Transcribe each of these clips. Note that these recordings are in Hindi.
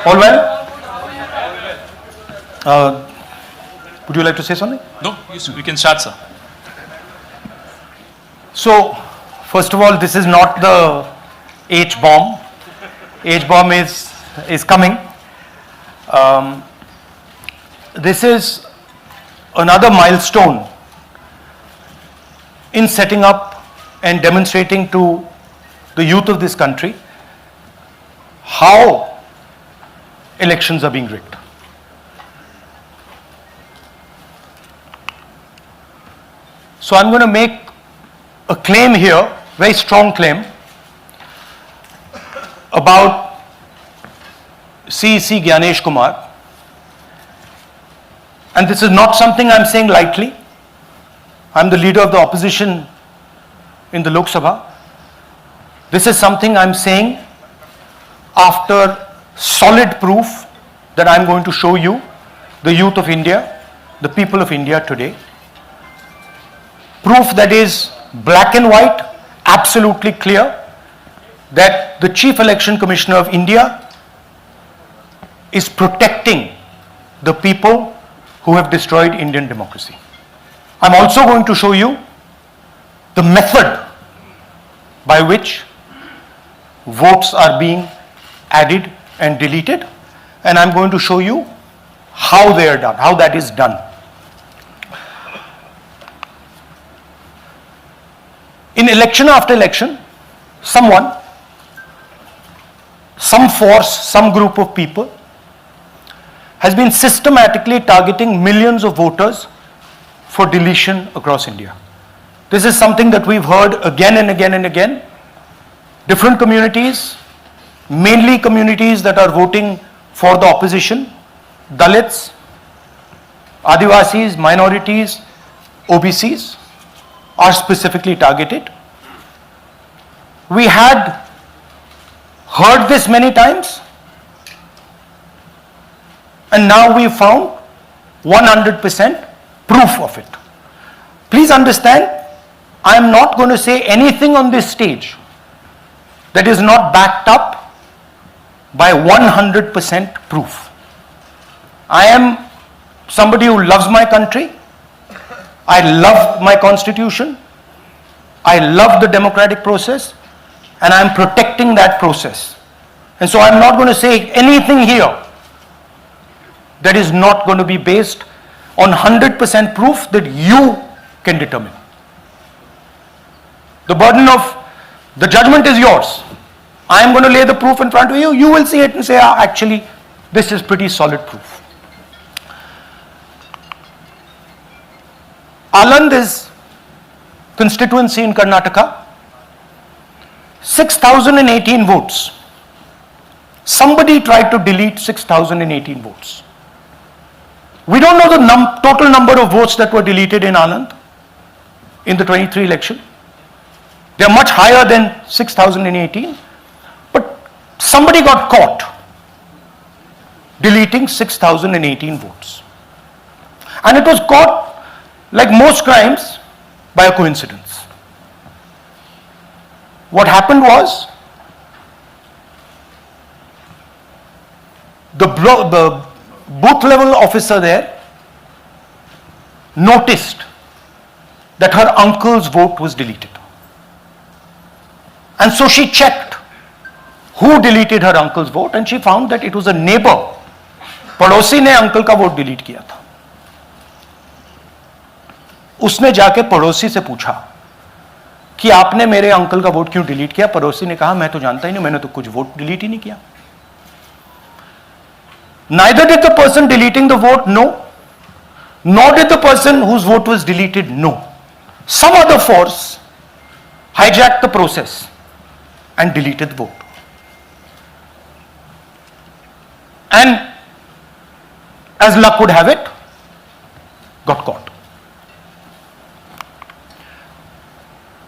All well? Would you like to say something? No, we can start, sir. So, first of all, this is not the H-bomb. H-bomb is coming. This is another milestone in setting up and demonstrating to the youth of this country how elections are being rigged. So I'm going to make a claim here, very strong claim, about CEC Gyanesh Kumar. And this is not something I'm saying lightly. I'm the leader of the opposition in the Lok Sabha. This is something I'm saying after solid proof that I'm going to show you, the youth of India, the people of India today. Proof that is black and white, absolutely clear, that the Chief Election Commissioner of India is protecting the people who have destroyed Indian democracy. I'm also going to show you the method by which votes are being added and deleted, and I'm going to show you how they are done, how that is done. In election after election, someone, some force, some group of people has been systematically targeting millions of voters for deletion across India. This is something that we've heard again and again and again. Different communities, mainly communities that are voting for the opposition, Dalits, Adivasis, minorities, OBCs, are specifically targeted. We had heard this many times, and now we found 100% proof of it. Please understand, I am not going to say anything on this stage that is not backed up by 100% proof. I am somebody who loves my country. I love my constitution. I love the democratic process, and I am protecting that process. And so I'm not going to say anything here that is not going to be based on 100% proof that you can determine. The burden of the judgment is yours. I am going to lay the proof in front of you. You will see it and say, actually, this is pretty solid proof. Aland is constituency in Karnataka. 6,018 votes. Somebody tried to delete 6,018 votes. We don't know the total number of votes that were deleted in Aland in the 23 election. They are much higher than 6,018. But somebody got caught deleting 6,018 votes. And it was caught, like most crimes, by a coincidence. What happened was, the booth level officer there noticed that her uncle's vote was deleted. And so she checked who deleted her uncle's vote, and she found that it was a neighbor. पड़ोसी ने अंकल का वोट डिलीट किया था. उसने जाके पड़ोसी से पूछा कि आपने मेरे अंकल का वोट क्यों डिलीट किया. पड़ोसी ने कहा, मैं तो जानता ही नहीं, मैंने तो कुछ वोट डिलीट ही नहीं किया. Neither did the person deleting the vote know, nor did the person whose vote was deleted know. Some other force hijacked the process and deleted the vote. And as luck would have it, got caught.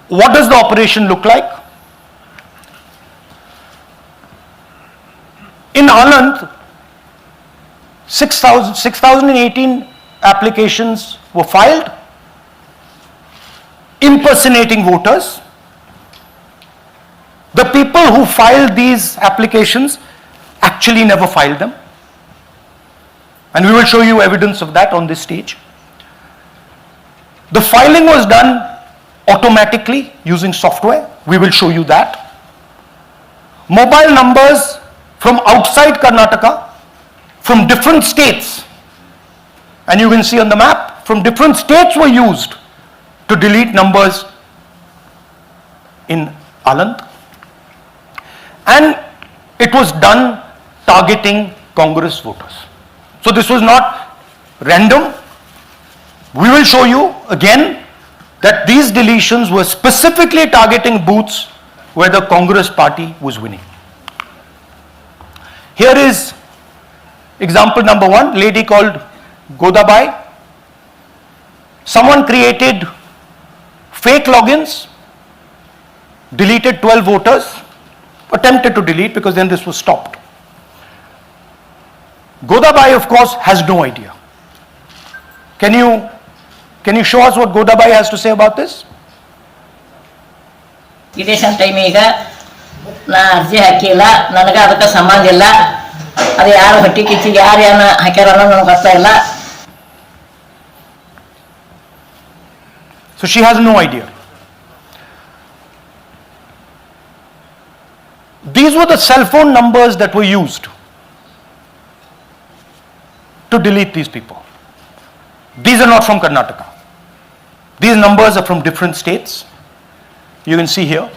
What does the operation look like? In Aland, 6,018 applications were filed, impersonating voters. The people who filed these applications actually never filed them. And we will show you evidence of that on this stage. The filing was done automatically using software. We will show you that. Mobile numbers from outside Karnataka, from different states, and you can see on the map, from different states were used to delete numbers in Aland. And it was done targeting Congress voters. So this was not random. We will show you again that these deletions were specifically targeting booths where the Congress party was winning. Here is example number 1, lady called Godabai. Someone created fake logins, deleted 12 voters, attempted to delete because then this was stopped. Godabai, of course, has no idea. Can you show us what Godabai has to say about this? Election time ಈಗ ನಾ ಅರ್ಜಿ ಹಾಕಿಲ್ಲ, ನನಗೆ ಅದಕ್ಕೆ ಸಂಬಂಧ ಇಲ್ಲ, ಅದು ಯಾರು ಹೊಟ್ಟಿ ಕಿಚ್ಚಿಗೆ ಯಾರು ಏನು ಹಾಕ್ಯಾರ ಅನ್ನೋದು ನನಗೆ ಗೊತ್ತಾಗಿಲ್ಲ. So she has no idea. These were the cell phone numbers that were used to delete these people. These are not from Karnataka. These numbers are from different states. You can see here.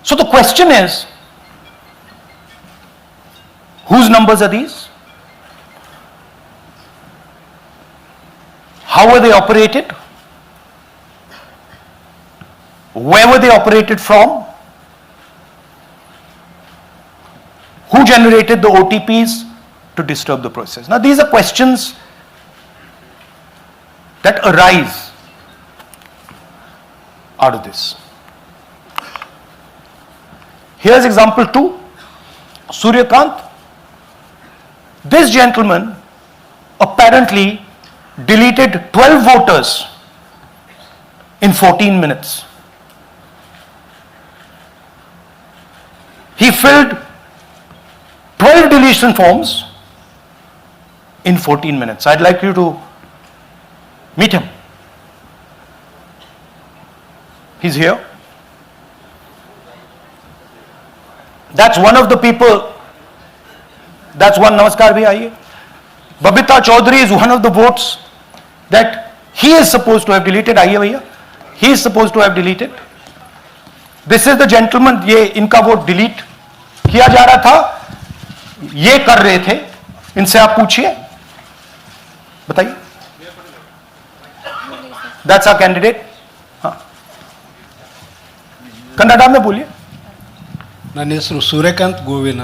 So the question is, whose numbers are these? How were they operated? Where were they operated from? Who generated the OTPs to disturb the process? Now these are questions that arise out of this. Here's example 2, Suryakant. This gentleman apparently deleted 12 voters in 14 minutes. He filled 12 deletion forms in 14 minutes. I'd like you to meet him. He's here. That's one of the people. That's one. Namaskar bhi aiye. Babita Chaudhary is one of the votes that he is supposed to have deleted. Aiye bhaiya. He is supposed to have deleted. This is the gentleman. ये इनका वोट डिलीट किया जा रहा था, ये कर रहे थे. इनसे आप पूछिए, बताइए. That's our candidate. हाँ, कन्नड़ा में बोलिए. ನನ್ನ ಹೆಸರು ಸೂರ್ಯಕಾಂತ್ ಗೋವಿನ.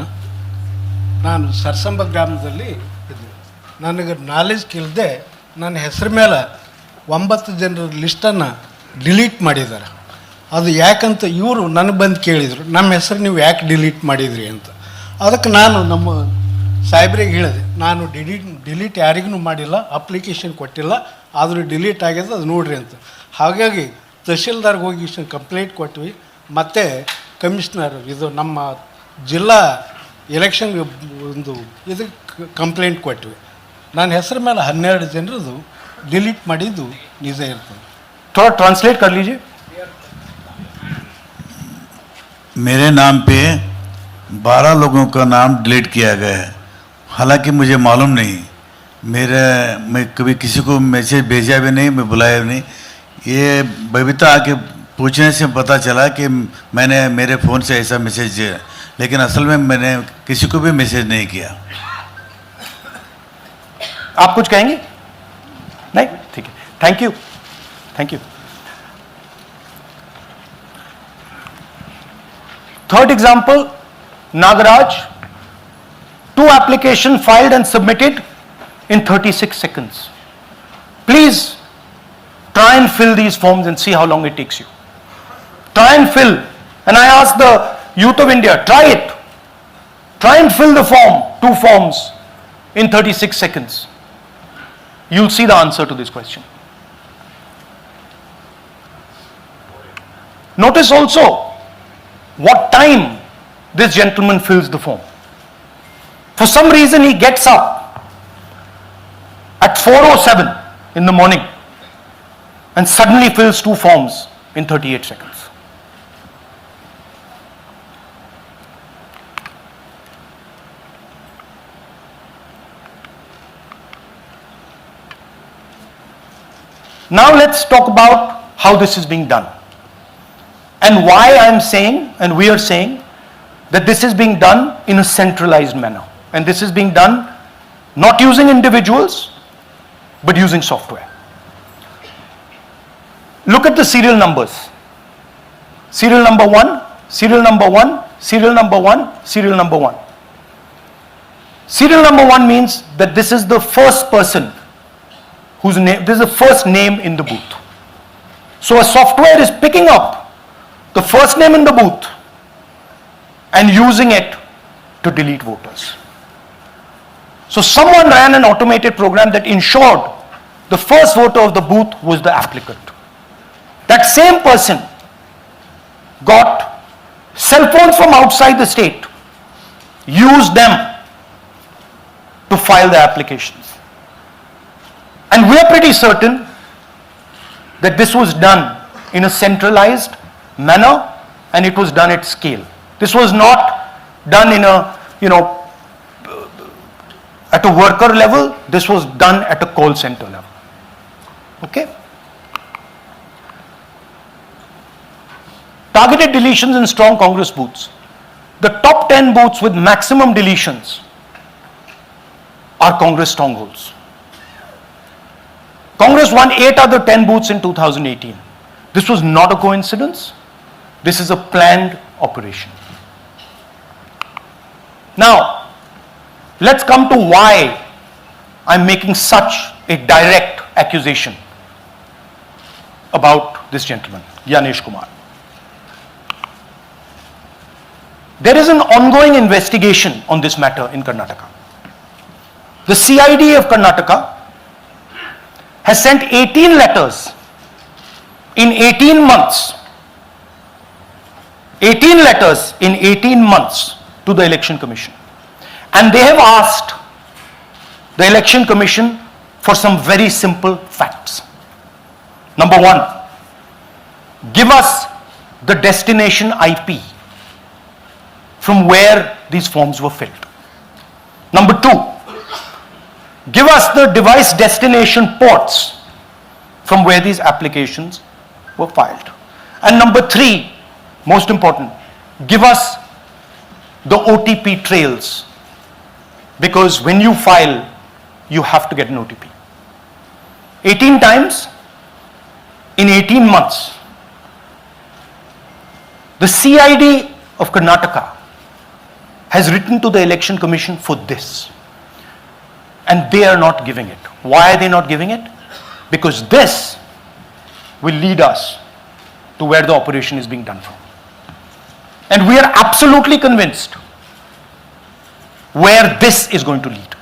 ನಾನು ಸರ್ಸಂಬ ಗ್ರಾಮದಲ್ಲಿ ಇದ್ದೆ. ನನಗೆ ನಾಲೆಜ್ ಇಲ್ಲದೆ ನನ್ನ ಹೆಸರು ಮೇಲೆ 9 ಜನರ ಲಿಸ್ಟನ್ನು ಡಿಲೀಟ್ ಮಾಡಿದ್ದಾರೆ. ಅದು ಯಾಕಂತ ಇವರು ನನಗೆ ಬಂದು ಕೇಳಿದರು, ನಮ್ಮ ಹೆಸರು ನೀವು ಯಾಕೆ ಡಿಲೀಟ್ ಮಾಡಿದ್ರಿ ಅಂತ. ಅದಕ್ಕೆ ನಾನು ನಮ್ಮ ಸಾಹೇಬ್ರಿಗೆ ಹೇಳಿದೆ, ನಾನು ಡಿಲೀಟ್ ಯಾರಿಗೂ ಮಾಡಿಲ್ಲ, ಅಪ್ಲಿಕೇಶನ್ ಕೊಟ್ಟಿಲ್ಲ, ಆದರೂ ಡಿಲೀಟ್ ಆಗಿದೆ, ಅದು ನೋಡ್ರಿ ಅಂತ. ಹಾಗಾಗಿ ತಹಶೀಲ್ದಾರ್ಗೆ ಹೋಗಿ ಕಂಪ್ಲೇಂಟ್ ಕೊಟ್ವಿ. ಮತ್ತು ಕಮಿಷ್ನರ್ ಇದು ನಮ್ಮ ಜಿಲ್ಲಾ ಎಲೆಕ್ಷನ್ ಒಂದು ಇದಕ್ಕೆ ಕಂಪ್ಲೇಂಟ್ ಕೊಟ್ವಿ. ನನ್ನ ಹೆಸರು ಮೇಲೆ 12 ಜನರದು ಡಿಲೀಟ್ ಮಾಡಿದ್ದು ನಿಜ ಇರ್ತದೆ. थोड़ा ट्रांसलेट कर लीजिए. मेरे नाम पे 12 लोगों का नाम डिलीट किया गया है. हालांकि मुझे मालूम नहीं, मैं कभी किसी को मैसेज भेजा भी नहीं, मैं बुलाया भी नहीं. ये बबीता आके पूछने से पता चला कि मैंने मेरे फ़ोन से ऐसा मैसेज दिया, लेकिन असल में मैंने किसी को भी मैसेज नहीं किया. आप कुछ कहेंगे? नहीं, ठीक है. Thank you, thank you. Third example, Nagaraj. 2 applications filed and submitted in 36 seconds. Please try and fill these forms and see how long it takes you. Try and fill. And I ask the youth of India, try it. Try and fill the form, 2 forms in 36 seconds. you'll see the answer to this question. Notice also what time this gentleman fills the form. For some reason he gets up at 4:07 in the morning and suddenly fills 2 forms in 38 seconds. Now let's talk about how this is being done and why I am saying and we are saying that this is being done in a centralized manner, and this is being done not using individuals but using software. Look at the serial numbers. Serial number 1, serial number 1, serial number 1, serial number 1. Serial number 1 means that this is the first person whose name, this is the first name in the booth. So a software is picking up the first name in the booth and using it to delete voters. So someone ran an automated program that ensured the first voter of the booth was the applicant. That same person got cell phones from outside the state, used them to file the applications. And we are pretty certain that this was done in a centralized manner and it was done at scale. This was not done in a, at a worker level. This was done at a call center level. Okay? Targeted deletions in strong Congress booths. The top 10 booths with maximum deletions are Congress strongholds. Congress won 8 other 10 booths in 2018. This was not a coincidence. This is a planned operation. Now, let's come to why I'm making such a direct accusation about this gentleman, Gyanesh Kumar. There is an ongoing investigation on this matter in Karnataka. The CID of Karnataka has sent 18 letters in 18 months. 18 letters in 18 months to the Election Commission. And they have asked the Election Commission for some very simple facts. Number 1, give us the destination IP from where these forms were filled. Number 2, give us the device destination ports from where these applications were filed. And number 3, most important, give us the OTP trails, because when you file, you have to get an OTP. 18 times in 18 months. The CID of Karnataka has written to the Election Commission for this. And they are not giving it. Why are they not giving it? Because this will lead us to where the operation is being done from. And we are absolutely convinced where this is going to lead.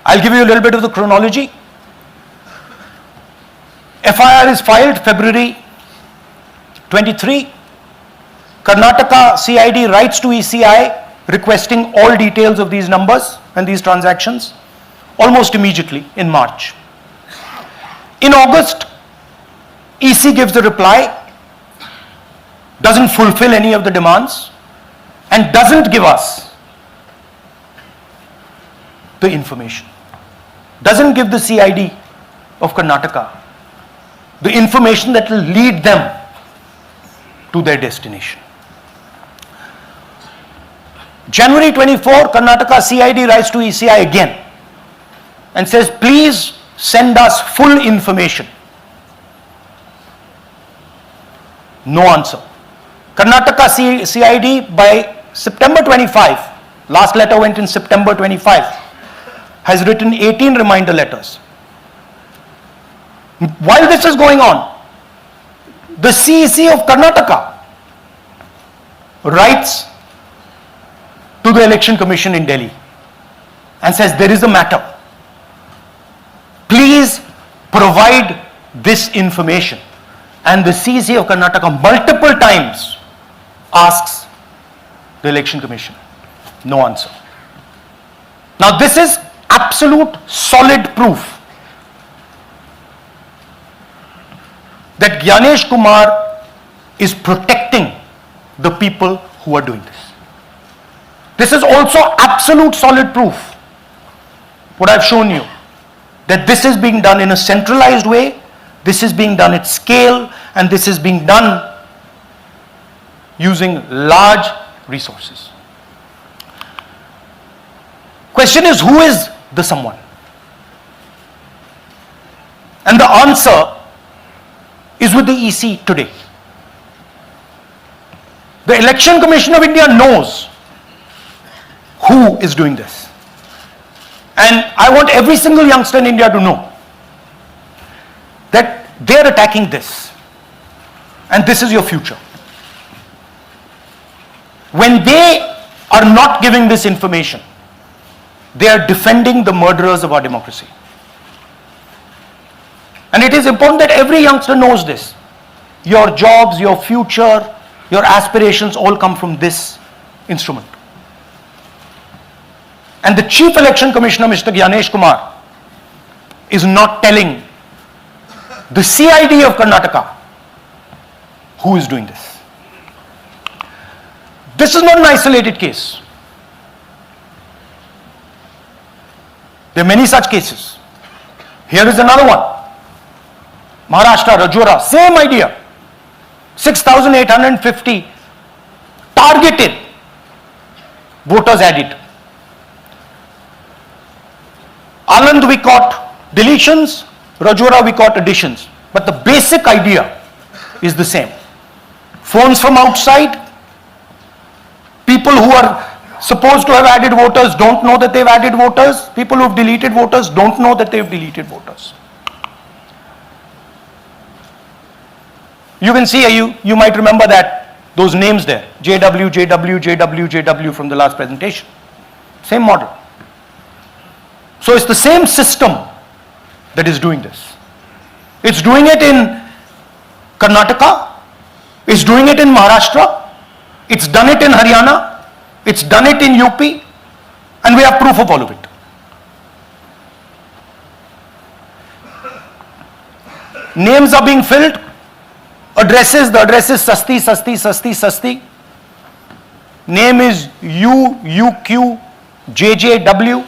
I'll give you a little bit of the chronology. FIR is filed February 23. Karnataka CID writes to ECI requesting all details of these numbers and these transactions almost immediately in March. In August, EC gives a reply, doesn't fulfill any of the demands, and doesn't give us the information. Doesn't give the CID of Karnataka the information that will lead them to their destination. January 24, Karnataka CID writes to ECI again and says, please send us full information. No answer. Karnataka CID by September 25, last letter went in September 25, has written 18 reminder letters. While this is going on, the CEC of Karnataka writes to the Election Commission in Delhi and says there is a matter, please provide this information. And the CC of Karnataka multiple times asks the Election Commission. No answer. Now this is absolute solid proof that Gyanesh Kumar is protecting the people who are doing this. This is also absolute solid proof, what I've shown you, that this is being done in a centralized way, this is being done at scale, and this is being done using large resources. Question is, who is the someone? And the answer is with the EC today. The Election Commission of India knows who is doing this. And I want every single youngster in India to know that they are attacking this. And this is your future. When they are not giving this information, they are defending the murderers of our democracy. And it is important that every youngster knows this. Your jobs, your future, your aspirations all come from this instrument. And the Chief Election Commissioner, Mr. Gyanesh Kumar, is not telling the CID of Karnataka who is doing this. This is not an isolated case. There are many such cases. Here is another one. Maharashtra, Rajora, same idea. 6,850 targeted voters added. Anand we caught deletions, Rajora we caught additions. But the basic idea is the same. Phones from outside, people who are supposed to have added voters don't know that they've added voters, people who have deleted voters don't know that they've deleted voters. You can see, you might remember that, those names there, JW, JW, JW, JW from the last presentation. Same model. So it's the same system that is doing this. It's doing it in Karnataka, it's doing it in Maharashtra, it's done it in Haryana, it's done it in UP, and we have proof of all of it. Names are being filled, addresses, the address is Sasti, Sasti, Sasti, Sasti. Name is UQ, JJW.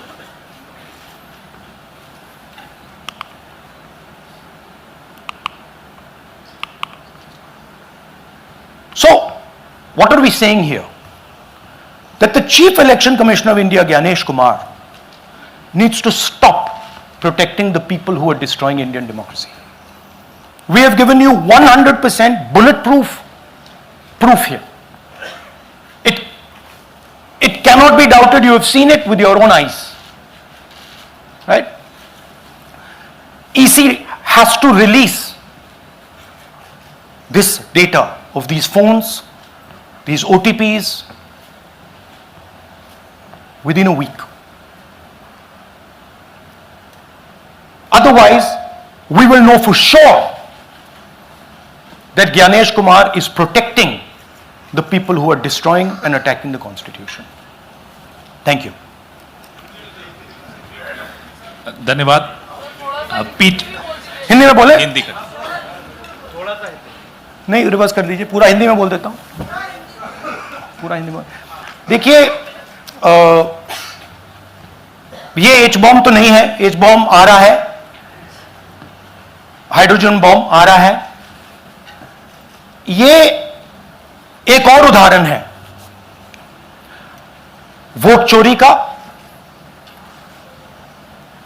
So, what are we saying here? That the Chief Election Commissioner of India, Gyanesh Kumar, needs to stop protecting the people who are destroying Indian democracy. We have given you 100% bulletproof proof here. It cannot be doubted. You have seen it with your own eyes. Right? EC has to release this data of these phones, these OTPs, within a week. Otherwise, we will know for sure that Gyanesh Kumar is protecting the people who are destroying and attacking the constitution. Thank you. धन्यवाद पीठ हिंदी में बोले? हिंदी का नहीं, रिवर्स कर दीजिए, पूरा हिंदी में बोल देता हूं, पूरा हिंदी में। देखिए, ये एच बॉम्ब तो नहीं है, एच बॉम्ब आ रहा है, हाइड्रोजन बॉम्ब आ रहा है। ये एक और उदाहरण है वोट चोरी का।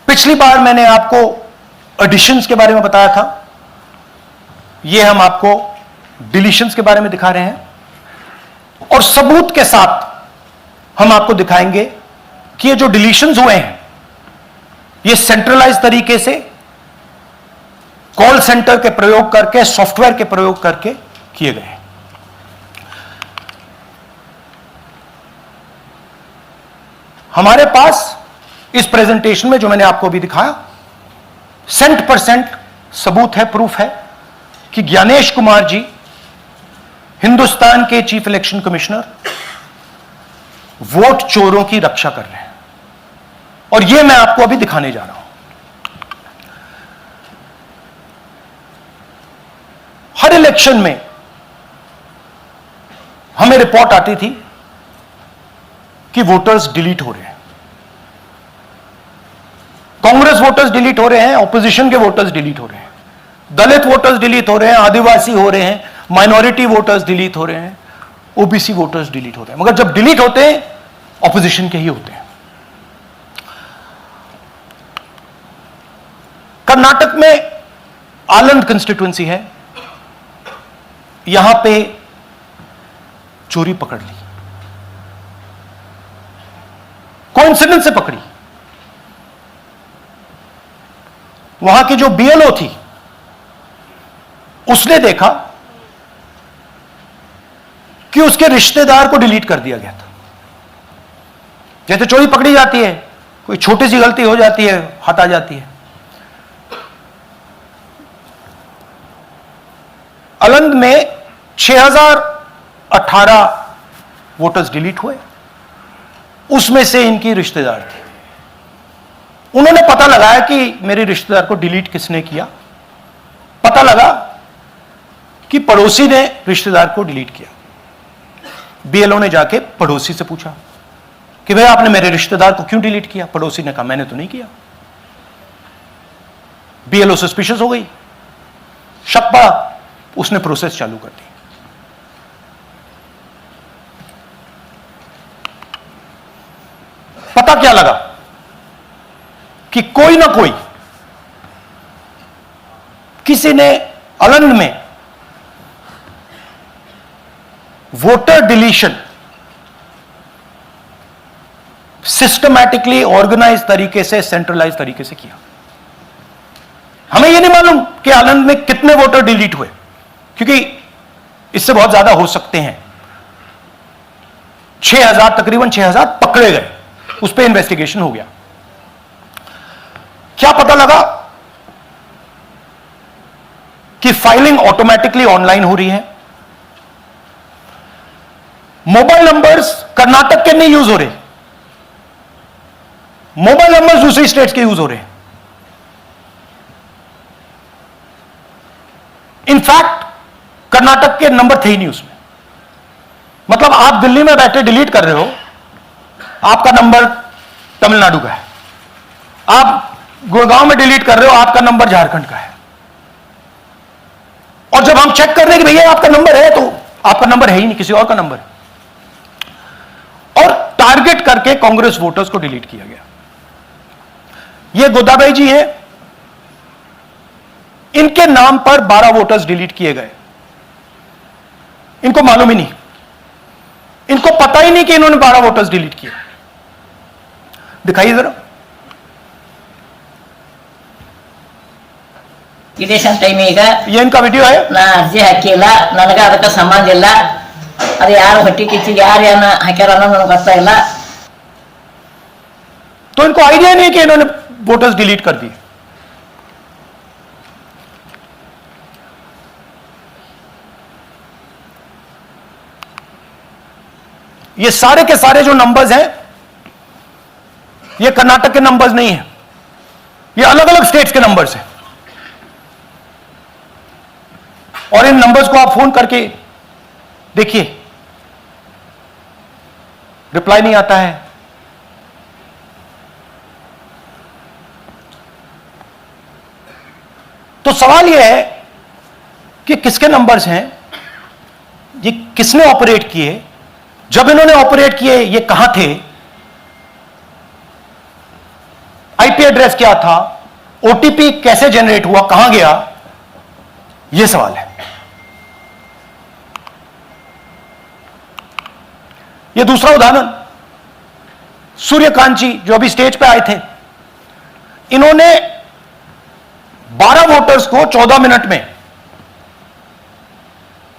पिछली बार मैंने आपको एडिशंस के बारे में बताया था, ये हम आपको डिलीशंस के बारे में दिखा रहे हैं, और सबूत के साथ हम आपको दिखाएंगे कि ये जो डिलीशंस हुए हैं ये सेंट्रलाइज तरीके से कॉल सेंटर के प्रयोग करके, सॉफ्टवेयर के प्रयोग करके किए गए हैं। हमारे पास इस प्रेजेंटेशन में जो मैंने आपको अभी दिखाया 100% सबूत है, प्रूफ है कि ज्ञानेश कुमार जी हिंदुस्तान के चीफ इलेक्शन कमिश्नर वोट चोरों की रक्षा कर रहे हैं, और यह मैं आपको अभी दिखाने जा रहा हूं। हर इलेक्शन में हमें रिपोर्ट आती थी कि वोटर्स डिलीट हो रहे हैं, कांग्रेस वोटर्स डिलीट हो रहे हैं, ऑपोजिशन के वोटर्स डिलीट हो रहे हैं, दलित वोटर्स डिलीट हो रहे हैं, आदिवासी हो रहे हैं, माइनॉरिटी वोटर्स डिलीट हो रहे हैं, ओबीसी वोटर्स डिलीट हो रहे हैं। मगर जब डिलीट होते हैं ऑपोजिशन के ही होते हैं। कर्नाटक में आलंद कंस्टिट्यूएंसी है, यहां पे चोरी पकड़ ली, कोइंसिडेंस से पकड़ी। वहां की जो बीएलओ थी उसने देखा कि उसके रिश्तेदार को डिलीट कर दिया गया था। जैसे चोरी पकड़ी जाती है, कोई छोटी सी गलती हो जाती है, हाथ आ जाती है। अलंद में 6018 वोटर्स डिलीट हुए, उसमें से इनकी रिश्तेदार थे। उन्होंने पता लगाया कि मेरे रिश्तेदार को डिलीट किसने किया। पता लगा कि पड़ोसी ने रिश्तेदार को डिलीट किया। बीएलओ ने जाके पड़ोसी से पूछा कि भाई आपने मेरे रिश्तेदार को क्यों डिलीट किया? पड़ोसी ने कहा मैंने तो नहीं किया। बीएलओ सस्पिशियस हो गई, शक पड़ा, उसने प्रोसेस चालू कर दी। पता क्या लगा कि कोई ना कोई, किसी ने अलंद में वोटर डिलीशन सिस्टमैटिकली ऑर्गेनाइज तरीके से, सेंट्रलाइज तरीके से किया। हमें यह नहीं मालूम कि आनंद में कितने वोटर डिलीट हुए, क्योंकि इससे बहुत ज्यादा हो सकते हैं। 6000, तकरीबन 6000 पकड़े गए, उस पर इन्वेस्टिगेशन हो गया। क्या पता लगा कि फाइलिंग ऑटोमेटिकली ऑनलाइन हो रही है। मोबाइल नंबर्स कर्नाटक के नहीं यूज हो रहे, मोबाइल नंबर्स दूसरी स्टेट्स के यूज हो रहे हैं। इनफैक्ट कर्नाटक के नंबर थे ही नहीं उसमें। मतलब आप दिल्ली में बैठे डिलीट कर रहे हो, आपका नंबर तमिलनाडु का है। आप गुड़गांव में डिलीट कर रहे हो, आपका नंबर झारखंड का है। और जब हम चेक कर रहे हैं कि भैया आपका नंबर है, तो आपका नंबर है ही नहीं, किसी और का नंबर है। और टारगेट करके कांग्रेस वोटर्स को डिलीट किया गया। ये गोदाबाई जी हैं, इनके नाम पर 12 वोटर्स डिलीट किए गए। इनको मालूम ही नहीं, इनको पता ही नहीं कि इन्होंने 12 वोटर्स डिलीट किए। दिखाइए जरा। ಇಲೆಕ್ಷನ್ ಟೈಮ್ ಈಗ ये इनका वीडियो है। ನಾ ಅರ್ಜಿ ಹಾಕಿಲ್ಲ, ನನಗೆ ಅದಕ್ಕೆ ಸಂಬಂಧ ಇಲ್ಲ. ಅದು ಯಾರು ಹೊಟ್ಟಿ ಕಿಚ್ಚಿಗೆ ಯಾರು ಏನ ಹಾಕ್ಯಾರ ಅನ್ನೋದು ನನಗೆ ಗೊತ್ತಾಗಿಲ್ಲ. तो इनको आइडिया नहीं कि इन्होंने वोटर्स डिलीट कर दिए। ये सारे के सारे जो नंबर्स हैं, ये कर्नाटक के नंबर्स नहीं है, ये अलग अलग स्टेट्स के नंबर्स हैं। और इन नंबर्स को आप फोन करके देखिए, रिप्लाई नहीं आता है। तो सवाल यह है कि किसके नंबर्स हैं, ये किसने ऑपरेट किए, जब इन्होंने ऑपरेट किए ये कहां थे, आईपी एड्रेस क्या था, ओटीपी कैसे जनरेट हुआ, कहां गया, यह सवाल है। यह दूसरा उदाहरण, सूर्यकांत जी जो अभी स्टेज पे आए थे, इन्होंने 12 वोटर्स को 14 मिनट में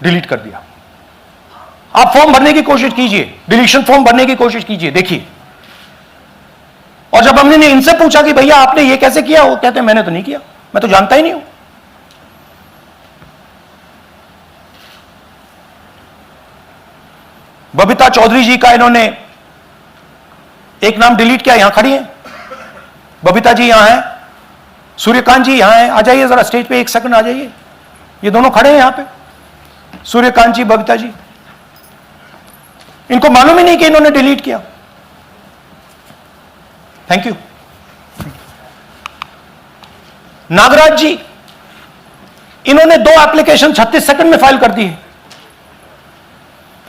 डिलीट कर दिया। आप फॉर्म भरने की कोशिश कीजिए, डिलीशन फॉर्म भरने की कोशिश कीजिए, देखिए। और जब हमने इनसे पूछा कि भैया आपने ये कैसे किया, वो कहते हैं मैंने तो नहीं किया, मैं तो जानता ही नहीं हूं। बबीता चौधरी जी का इन्होंने एक नाम डिलीट किया, यहां खड़ी हैं बबीता जी, यहां है सूर्यकांत जी, यहां है, आ जाइए जरा स्टेज पे, एक सेकंड आ जाइए, ये दोनों खड़े हैं यहां पे, सूर्यकांत जी, बबीता जी। इनको मालूम ही नहीं कि इन्होंने डिलीट किया। Thank you. नागराज जी, इन्होंने 2 एप्लीकेशन 36 सेकंड में फाइल कर दी है।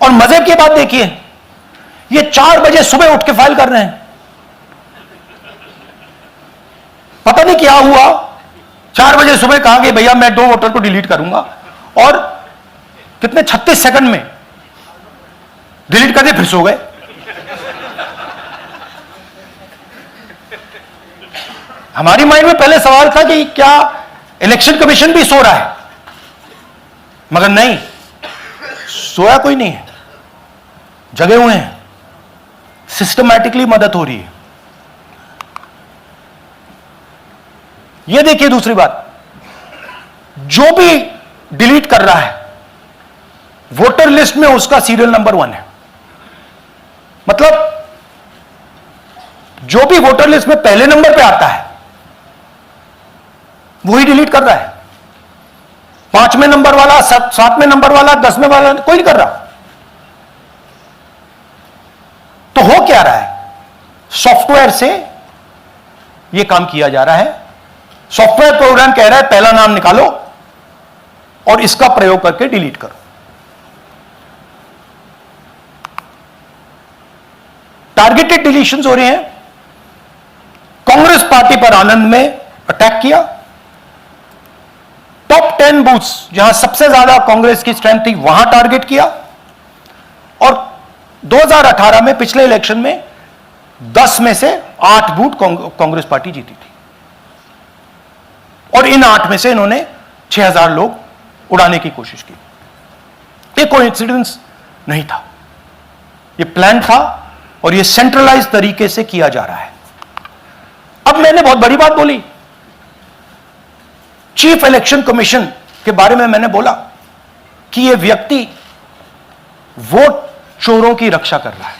और मजे की बात देखिए, ये 4 बजे सुबह उठ के फाइल कर रहे हैं। पता नहीं क्या हुआ, 4 बजे सुबह कहा कि भैया मैं 2 वोटर को डिलीट करूंगा, और कितने 36 सेकंड में डिलीट कर दिए, फिर सो गए। हमारी माइंड में पहले सवाल था कि क्या इलेक्शन कमीशन भी सो रहा है, मगर नहीं, सोया कोई नहीं है, जगे हुए हैं, सिस्टमैटिकली मदद हो रही है। यह देखिए दूसरी बात, जो भी डिलीट कर रहा है वोटर लिस्ट में उसका सीरियल नंबर 1 है। मतलब जो भी वोटर लिस्ट में पहले नंबर पे आता है वही डिलीट कर रहा है। 5वें नंबर वाला, 7वें नंबर वाला, 10वें वाला कोई नहीं कर रहा। तो हो क्या रहा है, सॉफ्टवेयर से यह काम किया जा रहा है। सॉफ्टवेयर प्रोग्राम कह रहा है पहला नाम निकालो और इसका प्रयोग करके डिलीट करो। टारगेटेड डिलीशंस हो रहे हैं। कांग्रेस पार्टी पर आनंद में अटैक किया। टॉप 10 बूथ्स जहां सबसे ज्यादा कांग्रेस की स्ट्रेंथ थी वहां टारगेट किया। और 2018 में पिछले इलेक्शन में 10 में से 8 बूथ कांग्रेस पार्टी जीती थी, और इन 8 में से इन्होंने 6000 लोग उड़ाने की कोशिश की। ये कोइंसिडेंस नहीं था, ये प्लान था, और ये सेंट्रलाइज तरीके से किया जा रहा है। अब मैंने बहुत बड़ी बात बोली, चीफ इलेक्शन कमीशन के बारे में मैंने बोला कि यह व्यक्ति वोट चोरों की रक्षा कर रहा है।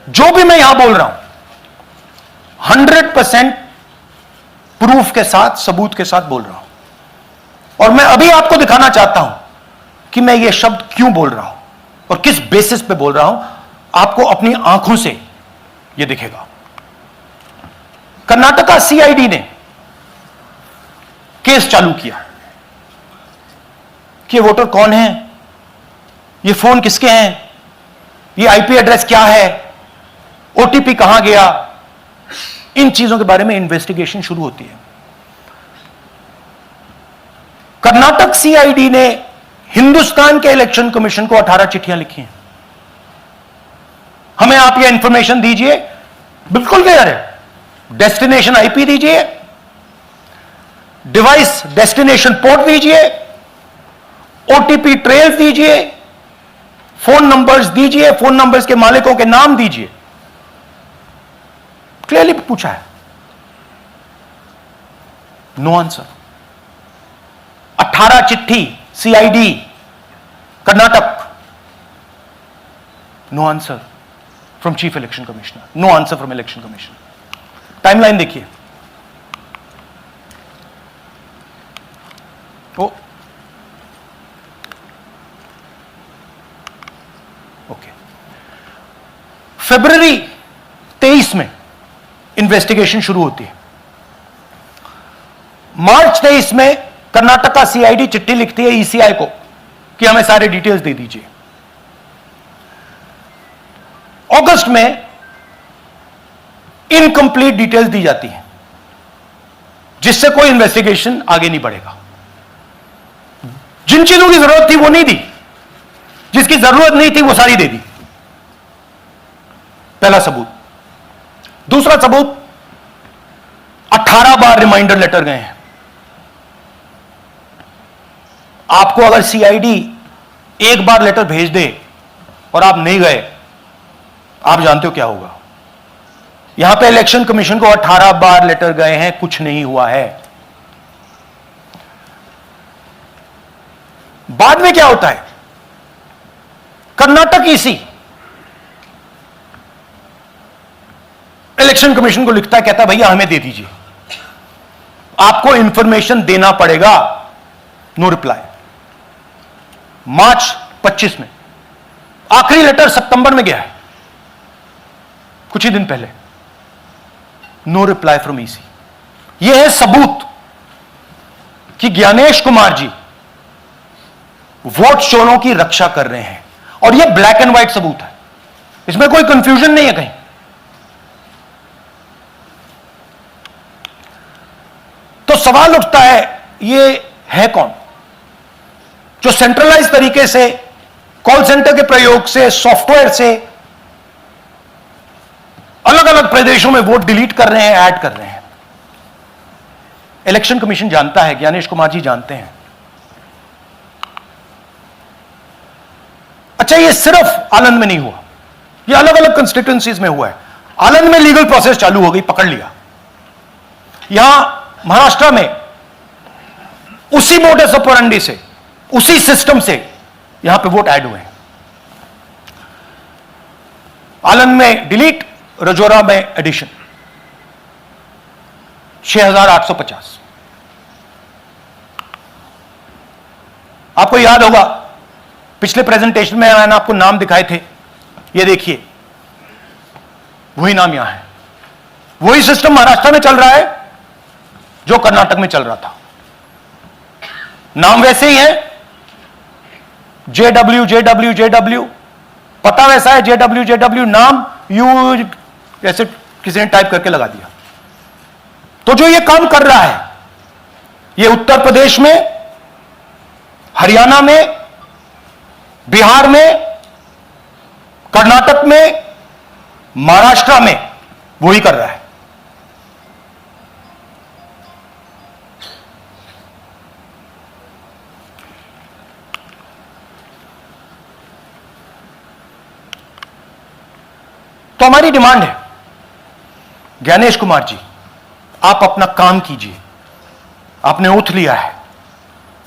जो भी मैं यहां बोल रहा हूं 100% प्रूफ के साथ, सबूत के साथ बोल रहा हूं। और मैं अभी आपको दिखाना चाहता हूं कि मैं ये शब्द क्यों बोल रहा हूं और किस बेसिस पे बोल रहा हूं। आपको अपनी आंखों से ये दिखेगा। कर्नाटका सीआईडी ने केस चालू किया कि वोटर कौन है, ये फोन किसके हैं, ये आईपी एड्रेस क्या है, ओटीपी कहां गया, इन चीजों के बारे में इन्वेस्टिगेशन शुरू होती है। कर्नाटक सीआईडी ने हिंदुस्तान के इलेक्शन कमीशन को 18 चिट्ठियां लिखी हैं। हमें आप ये इंफॉर्मेशन दीजिए, बिल्कुल क्लियर है, डेस्टिनेशन आईपी दीजिए, डिवाइस डेस्टिनेशन पोर्ट दीजिए, ओटीपी ट्रेल्स दीजिए, फोन नंबर्स दीजिए, फोन नंबर्स के मालिकों के नाम दीजिए। क्लियरली पूछा है, नो आंसर। 18 चिट्ठी CID Karnataka, no answer from chief election commissioner, no answer from election commission. Timeline देखिए, ओके, फरवरी 23 में इन्वेस्टिगेशन शुरू होती है। मार्च 23 में कर्नाटका सीआईडी चिट्ठी लिखती है ईसीआई को कि हमें सारे डिटेल्स दे दीजिए। अगस्त में इनकंप्लीट डिटेल्स दी जाती हैं, जिससे कोई इन्वेस्टिगेशन आगे नहीं बढ़ेगा। जिन चीजों की जरूरत थी वो नहीं दी, जिसकी जरूरत नहीं थी वो सारी दे दी। पहला सबूत। दूसरा सबूत, 18 बार रिमाइंडर लेटर गए हैं। आपको अगर सीआईडी एक बार लेटर भेज दे और आप नहीं गए, आप जानते हो क्या होगा। यहां पे इलेक्शन कमीशन को 18 बार लेटर गए हैं, कुछ नहीं हुआ है। बाद में क्या होता है, कर्नाटक ईसी इलेक्शन कमीशन को लिखता है, कहता है भैया हमें दे दीजिए, आपको इंफॉर्मेशन देना पड़ेगा। No reply. मार्च 25 में, आखिरी लेटर सितंबर में गया है, कुछ ही दिन पहले। No reply from EC. यह है सबूत कि ज्ञानेश कुमार जी वोट चोरों की रक्षा कर रहे हैं, और यह ब्लैक एंड व्हाइट सबूत है, इसमें कोई कंफ्यूजन नहीं है कहीं। तो सवाल उठता है, यह है कौन जो सेंट्रलाइज तरीके से कॉल सेंटर के प्रयोग से, सॉफ्टवेयर से अलग अलग प्रदेशों में वोट डिलीट कर रहे हैं, ऐड कर रहे हैं? इलेक्शन कमीशन जानता है, ज्ञानेश कुमार जी जानते हैं। अच्छा, ये सिर्फ आनंद में नहीं हुआ, ये अलग अलग कंस्टिट्यूएंसीज में हुआ है। आनंद में लीगल प्रोसेस चालू हो गई, पकड़ लिया। यहां महाराष्ट्र में उसी मोडस ऑपरेंडी से, उसी सिस्टम से यहां पे वोट ऐड हुए हैं। आनंद में डिलीट, रजौरा में एडिशन, 6850। आपको याद होगा पिछले प्रेजेंटेशन में मैंने आपको नाम दिखाए थे, ये देखिए वही नाम यहां है। वही सिस्टम महाराष्ट्र में चल रहा है जो कर्नाटक में चल रहा था। नाम वैसे ही है, जेडब्ल्यू जेडब्ल्यू जेडब्ल्यू, पता वैसा है, जेडब्ल्यू जेडब्ल्यू, नाम यू ऐसे किसी ने टाइप करके लगा दिया। तो जो ये काम कर रहा है, ये उत्तर प्रदेश में, हरियाणा में, बिहार में, कर्नाटक में, महाराष्ट्र में वही कर रहा है। तो हमारी डिमांड है, ज्ञानेश कुमार जी, आप अपना काम कीजिए। आपने ओथ लिया है,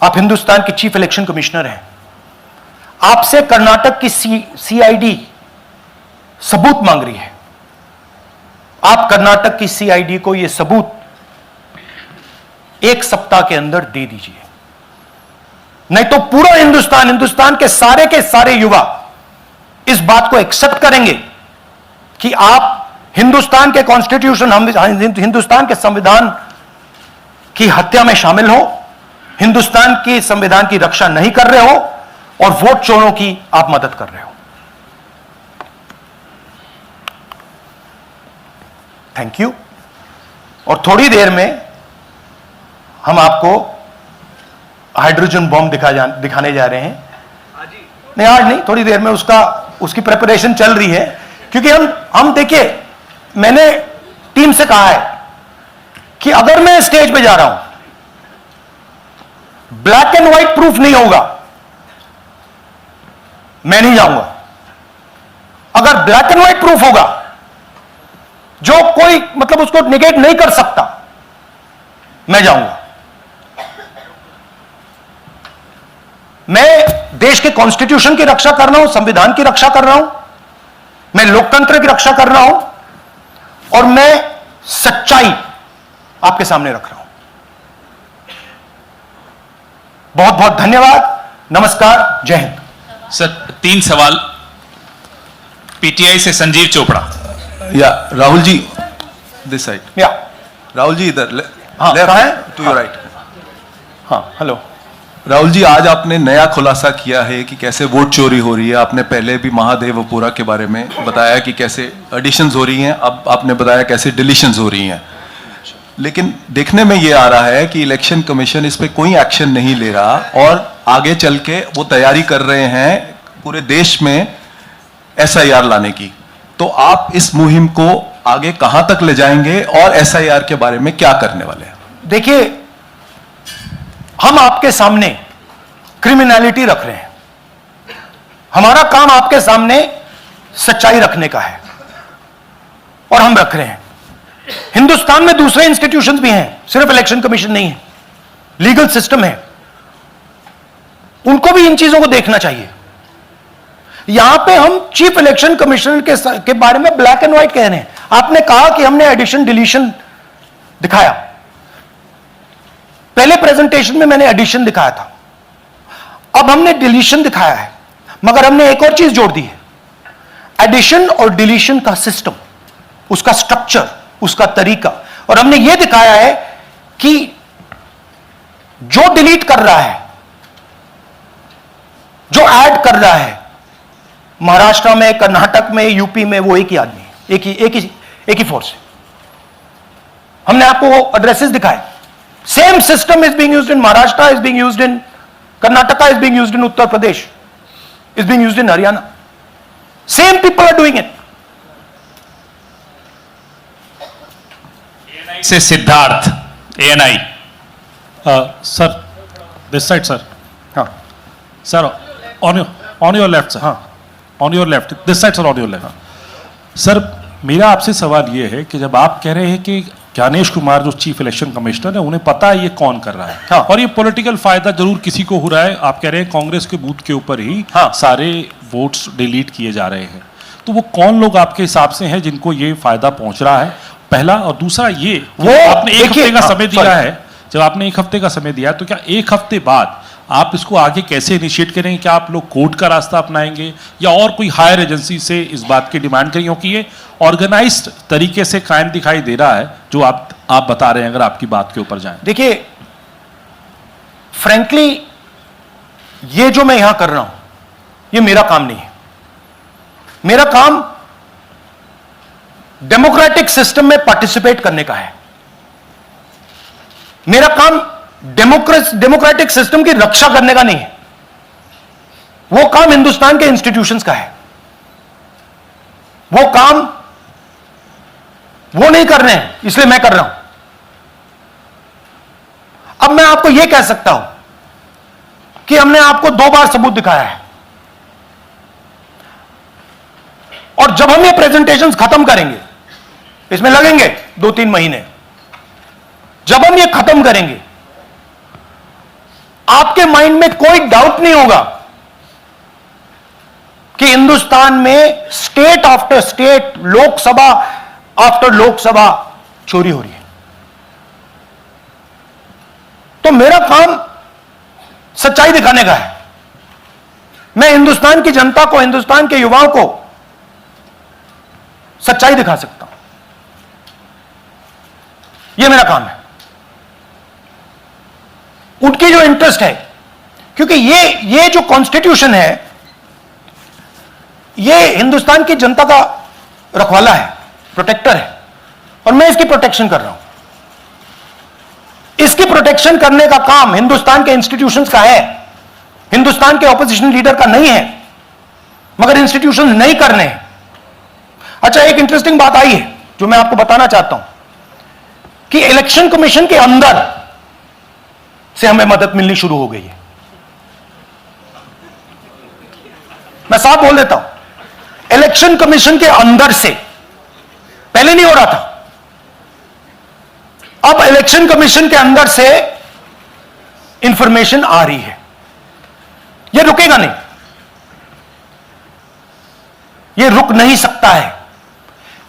आप हिंदुस्तान के चीफ इलेक्शन कमिश्नर हैं। आपसे कर्नाटक की सीआईडी सबूत मांग रही है। आप कर्नाटक की सीआईडी को यह सबूत 1 सप्ताह के अंदर दे दीजिए, नहीं तो पूरा हिंदुस्तान के सारे युवा इस बात को एक्सेप्ट करेंगे कि आप हिंदुस्तान के कॉन्स्टिट्यूशन, हिंदुस्तान के संविधान की हत्या में शामिल हो, हिंदुस्तान के संविधान की रक्षा नहीं कर रहे हो, और वोट चोरों की आप मदद कर रहे हो। Thank you. और थोड़ी देर में हम आपको हाइड्रोजन बॉम्ब दिखाने जा रहे हैं। नहीं, आज नहीं, थोड़ी देर में उसकी प्रिपरेशन चल रही है। क्योंकि हम देखिए, मैंने टीम से कहा है कि अगर मैं स्टेज पे जा रहा हूं, ब्लैक एंड व्हाइट प्रूफ नहीं होगा, मैं नहीं जाऊंगा। अगर ब्लैक एंड व्हाइट प्रूफ होगा, जो कोई मतलब उसको निगेट नहीं कर सकता, मैं जाऊंगा। मैं देश के कॉन्स्टिट्यूशन की रक्षा कर रहा हूं, संविधान की रक्षा कर रहा हूं, मैं लोकतंत्र की रक्षा कर रहा हूं, और मैं सच्चाई आपके सामने रख रहा हूं। बहुत बहुत धन्यवाद, नमस्कार, जय हिंद। सर 3 सवाल। पीटीआई से संजीव चोपड़ा। या राहुल जी, दिस साइड। या राहुल जी इधर, हाँ, कहाँ है? To your right. हाँ, हेलो। राहुल जी, आज आपने नया खुलासा किया है कि कैसे वोट चोरी हो रही है। आपने पहले भी महादेवपुरा के बारे में बताया कि कैसे एडिशंस हो रही हैं, अब आपने बताया कैसे डिलीशंस हो रही हैं। लेकिन देखने में ये आ रहा है कि इलेक्शन कमीशन इस पे कोई एक्शन नहीं ले रहा, और आगे चल के वो तैयारी कर रहे हैं पूरे देश में एसआईआर लाने की। तो आप इस मुहिम को आगे कहां तक ले जाएंगे, और एसआईआर के बारे में क्या करने वाले हैं? देखिए, हम आपके सामने क्रिमिनलिटी रख रहे हैं। हमारा काम आपके सामने सच्चाई रखने का है, और हम रख रहे हैं। हिंदुस्तान में दूसरे इंस्टीट्यूशंस भी हैं, सिर्फ इलेक्शन कमीशन नहीं है, लीगल सिस्टम है, उनको भी इन चीजों को देखना चाहिए। यहां पे हम चीफ इलेक्शन कमिश्नर के बारे में ब्लैक एंड व्हाइट कह रहे हैं। आपने कहा कि हमने एडिशन डिलीशन दिखाया, पहले प्रेजेंटेशन में मैंने एडिशन दिखाया था, अब हमने डिलीशन दिखाया है, मगर हमने एक और चीज जोड़ दी है, एडिशन और डिलीशन का सिस्टम, उसका स्ट्रक्चर, उसका तरीका। और हमने यह दिखाया है कि जो डिलीट कर रहा है, जो ऐड कर रहा है, महाराष्ट्र में, कर्नाटक में, यूपी में, वो एक ही आदमी है, एक ही फोर्स है। हमने आपको वो एड्रेसेस दिखाए। Same system is being used in Maharashtra, is being used in Karnataka, is being used in Uttar Pradesh, is being used in Haryana. Same people are doing it. से Siddharth, ANI। Sir, this side, sir. हाँ Sir, on your left, sir. हाँ On your left. This side, sir, on your left. Sir, मेरा आपसे सवाल ये है कि जब आप कह रहे हैं कि ज्ञानेश कुमार जो चीफ इलेक्शन कमिश्नर है, उन्हें पता है ये कौन कर रहा है, हाँ। और ये पॉलिटिकल फायदा जरूर किसी को हो रहा है। आप कह रहे हैं कांग्रेस के बूथ के ऊपर ही हाँ। सारे वोट्स डिलीट किए जा रहे हैं, तो वो कौन लोग आपके हिसाब से हैं जिनको ये फायदा पहुंच रहा है, पहला। और दूसरा ये कि वो आपने एक देखिए, हफ्ते का हाँ, समय दिया sorry। है, जब आपने एक हफ्ते का समय दिया है, तो क्या एक हफ्ते बाद आप इसको आगे कैसे इनिशिएट करेंगे? क्या आप लोग कोर्ट का रास्ता अपनाएंगे या और कोई हायर एजेंसी से इस बात की डिमांड करेंगे? क्योंकि ये ऑर्गेनाइज्ड तरीके से कायम दिखाई दे रहा है जो आप बता रहे हैं, अगर आपकी बात के ऊपर जाएं। देखिए, फ्रैंकली ये जो मैं यहां कर रहा हूं, ये मेरा काम नहीं है। मेरा काम डेमोक्रेटिक सिस्टम में पार्टिसिपेट करने का है। मेरा काम डेमोक्रेटिक सिस्टम की रक्षा करने का नहीं है। वो काम हिंदुस्तान के इंस्टीट्यूशंस का है। वो काम वो नहीं कर रहे हैं, इसलिए मैं कर रहा हूं। अब मैं आपको यह कह सकता हूं कि हमने आपको 2 बार सबूत दिखाया है, और जब हम ये प्रेजेंटेशंस खत्म करेंगे, इसमें लगेंगे 2-3 महीने, जब हम ये खत्म करेंगे, आपके माइंड में कोई डाउट नहीं होगा कि हिंदुस्तान में state after state, Lok Sabha after Lok Sabha चोरी हो रही है। तो मेरा काम सच्चाई दिखाने का है। मैं हिंदुस्तान की जनता को, हिंदुस्तान के युवाओं को सच्चाई दिखा सकता हूं। यह मेरा काम है। उनकी जो इंटरेस्ट है, क्योंकि ये जो कॉन्स्टिट्यूशन है, ये हिंदुस्तान की जनता का रखवाला है, प्रोटेक्टर है, और मैं इसकी प्रोटेक्शन कर रहा हूं। इसकी प्रोटेक्शन करने का काम हिंदुस्तान के इंस्टीट्यूशंस का है, हिंदुस्तान के ऑपोजिशन लीडर का नहीं है, मगर इंस्टीट्यूशंस नहीं करने हैं। अच्छा, एक इंटरेस्टिंग बात आई है जो मैं आपको बताना चाहता हूं कि इलेक्शन कमीशन के अंदर से हमें मदद मिलनी शुरू हो गई है। मैं साफ बोल देता हूं, इलेक्शन कमीशन के अंदर से, पहले नहीं हो रहा था, अब इलेक्शन कमीशन के अंदर से इंफॉर्मेशन आ रही है। यह रुकेगा नहीं, यह रुक नहीं सकता है,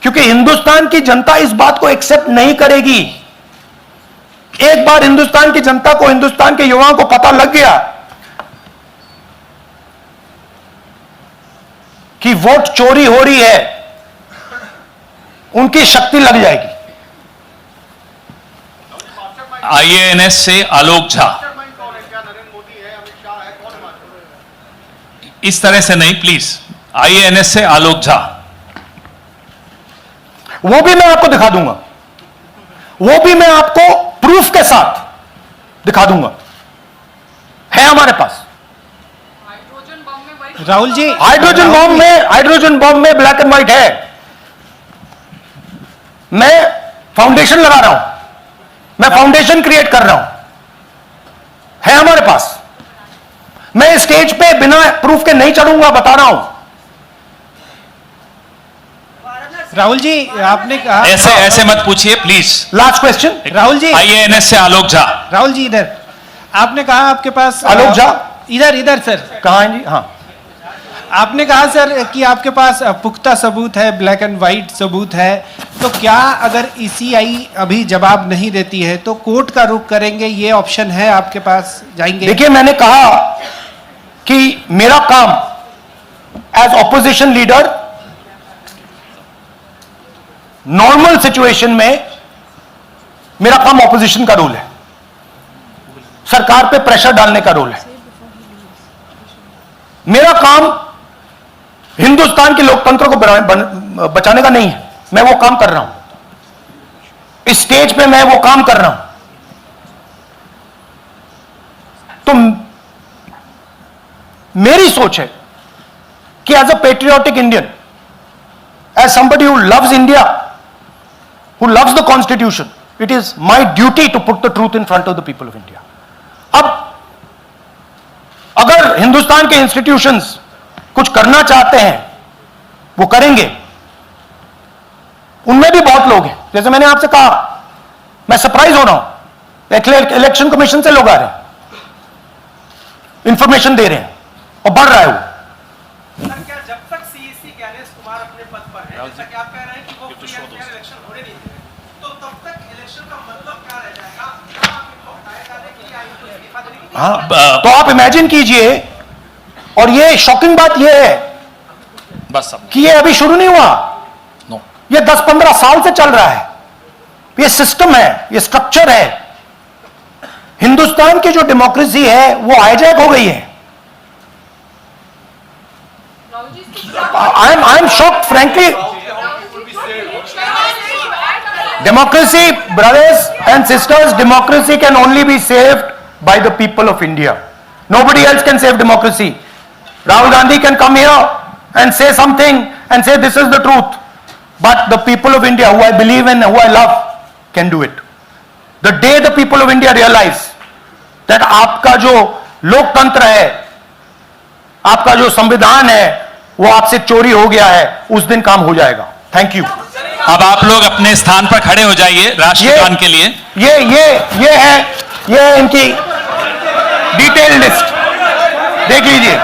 क्योंकि हिंदुस्तान की जनता इस बात को एक्सेप्ट नहीं करेगी। एक बार हिंदुस्तान की जनता को, हिंदुस्तान के युवाओं को पता लग गया कि वोट चोरी हो रही है, उनकी शक्ति लग जाएगी। IANS से आलोक झा। इस तरह से नहीं प्लीज। IANS से आलोक झा। वो भी मैं आपको दिखा दूंगा, वो भी मैं आपको प्रूफ के साथ दिखा दूंगा, है हमारे पास। राहुल जी, हाइड्रोजन बॉम्ब में ब्लैक एंड व्हाइट है। मैं फाउंडेशन लगा रहा हूं, मैं फाउंडेशन क्रिएट कर रहा हूं, है हमारे पास। मैं स्टेज पे बिना प्रूफ के नहीं चढ़ूंगा, बता रहा हूं। राहुल जी आपने कहा, ऐसे ऐसे मत पूछिए please. Last question. Rahul ji, IANS से आलोक झा। राहुल जी इधर, आपने कहा आपके पास आलोक झा? इधर इधर सर, कहाँ हैं जी? हाँ, आपने कहा सर कि आपके पास पुख्ता सबूत है, ब्लैक एंड व्हाइट सबूत है, तो क्या अगर ईसीआई अभी जवाब नहीं देती है तो कोर्ट का रुख करेंगे, ये ऑप्शन है आपके पास, जाएंगे? देखिए मैंने कहा कि मेरा काम as opposition leader normal situation में मेरा काम ऑपोजिशन का रोल है, सरकार पे प्रेशर डालने का रोल है। मेरा काम हिंदुस्तान के लोकतंत्र को बचाने का नहीं है, मैं वो काम कर रहा हूं, इस स्टेज पे मैं वो काम कर रहा हूं। तो मेरी सोच है कि as a patriotic Indian, as somebody who loves India, who loves the constitution, it is my duty to put the truth in front of the people of India. अब अगर हिंदुस्तान के इंस्टीट्यूशंस कुछ करना चाहते हैं वो करेंगे, उनमें भी बहुत लोग हैं, जैसे मैंने आपसे कहा, मैं सरप्राइज हो रहा हूं, इलेक्शन कमीशन से लोग आ रहे हैं, इंफॉर्मेशन दे रहे हैं और बढ़ रहा है वो। क्या जब तक सीईसी ज्ञानेश कुमार अपने पद पर है, जैसा कि आप कह रहे हैं कि वो फ्री एंड फेयर इलेक्शन होने नहीं देंगे, तो तब तक इलेक्शन का मतलब क्या रह जाएगा? क्या आप इनको हटाए जाने के लिए आयोग को इस्तीफा देने के लिए? हाँ, तो आप इमेजिन कीजिए, और ये शॉकिंग बात ये है बस अब कि ये अभी शुरू नहीं हुआ, नो। ये 10-15 साल से चल रहा है, ये सिस्टम है, ये स्ट्रक्चर है। हिंदुस्तान की जो डेमोक्रेसी है वो हाईजैक हो गई है। I am shocked frankly. Democracy, brothers and sisters, democracy can only be saved by the people of India. Nobody else can save democracy. Rahul Gandhi can come here and say something and say this is the truth. But the people of India, who I believe in, who I love, can do it. The day the people of India realize that आपका जो लोकतंत्र है, आपका जो संविधान है, वो आपसे चोरी हो गया है, उस दिन काम हो जाएगा। Thank you. अब आप लोग अपने स्थान पर खड़े हो जाइए राष्ट्रगान के लिए। ये है इनकी डिटेल लिस्ट, देख लीजिए।